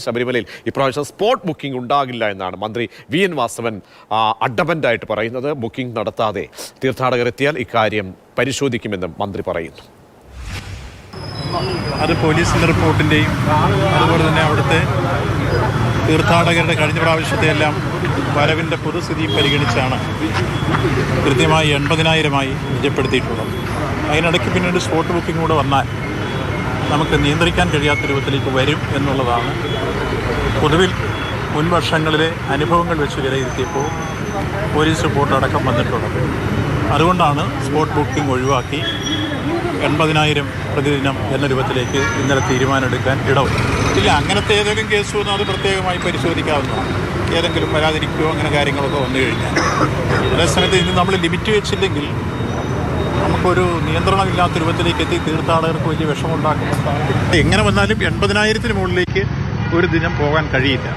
ശബരിമലയിൽ ഇപ്രാവശ്യം spot booking ഉണ്ടാകില്ല എന്നാണ് മന്ത്രി വി.എൻ. വാസവൻ അഡ്ഡമൻ്റായിട്ട് പറയുന്നത്. ബുക്കിംഗ് നടത്താതെ തീർത്ഥാടകർ എത്തിയാൽ ഇക്കാര്യം പരിശോധിക്കുമെന്നും മന്ത്രി പറയുന്നു. അത് പോലീസിൻ്റെ റിപ്പോർട്ടിൻ്റെയും അതുപോലെ തന്നെ അവിടുത്തെ തീർത്ഥാടകരുടെ കഴിഞ്ഞ പ്രാവശ്യത്തെയെല്ലാം വരവിൻ്റെ പൊതുസ്ഥിതിയും പരിഗണിച്ചാണ് കൃത്യമായി 80,000 നിജപ്പെടുത്തിയിട്ടുള്ളത്. അതിനിടയ്ക്ക് പിന്നീട് സ്പോട്ട് ബുക്കിംഗ് കൂടെ വന്നാൽ നമുക്ക് നിയന്ത്രിക്കാൻ കഴിയാത്ത രൂപത്തിലേക്ക് വരും എന്നുള്ളതാണ് പൊതുവിൽ മുൻ വർഷങ്ങളിലെ അനുഭവങ്ങൾ വെച്ച് വിലയിരുത്തിയപ്പോൾ പോലീസ് റിപ്പോർട്ട് അടക്കം വന്നിട്ടുള്ളത്. അതുകൊണ്ടാണ് സ്പോട്ട് ബുക്കിംഗ് ഒഴിവാക്കി 80,000 പ്രതിദിനം എന്ന രൂപത്തിലേക്ക് ഇന്നലെ തീരുമാനമെടുക്കാൻ ഇടവും. ഇല്ല, അങ്ങനത്തെ ഏതെങ്കിലും കേസ് വന്നാൽ അത് പ്രത്യേകമായി പരിശോധിക്കാവുന്നതാണ്. ഏതെങ്കിലും വരാതിരിക്കുകയോ അങ്ങനെ കാര്യങ്ങളൊക്കെ വന്നു കഴിഞ്ഞാൽ. അതേസമയത്ത് ഇന്ന് നമ്മൾ ലിമിറ്റ് വെച്ചില്ലെങ്കിൽ നമുക്കൊരു നിയന്ത്രണമില്ലാത്ത രൂപത്തിലേക്ക് എത്തി തീർത്ഥാടകർക്ക് വലിയ വിഷമമുണ്ടാക്കുന്നുണ്ടാകും. എങ്ങനെ വന്നാലും 80,000 മുകളിലേക്ക് ഒരു ദിനം പോകാൻ കഴിയില്ല.